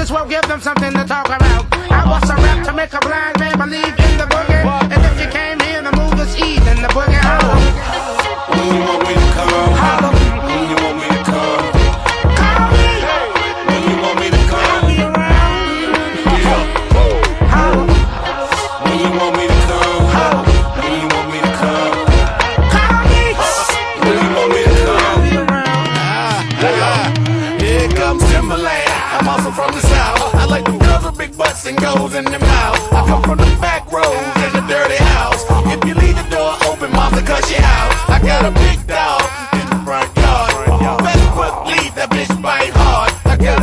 this will give them something to talk about. I bust a rap to make a blind man believe in the boogie. And if you came here to move this evening, the boogie hollow. When you want me to come, Hollow. when you want me to come, Call me. when you want me to come, Be around. yeah. Hollow. When you want me to come, when you want me to come, Call me. when you want me to come. Be around. Here comes Timberland. I'm also from the South. I like them girls with big butts and goes in their mouth. I come from the back roads in a dirty house. If you leave the door open, mama, cut you out. I got a big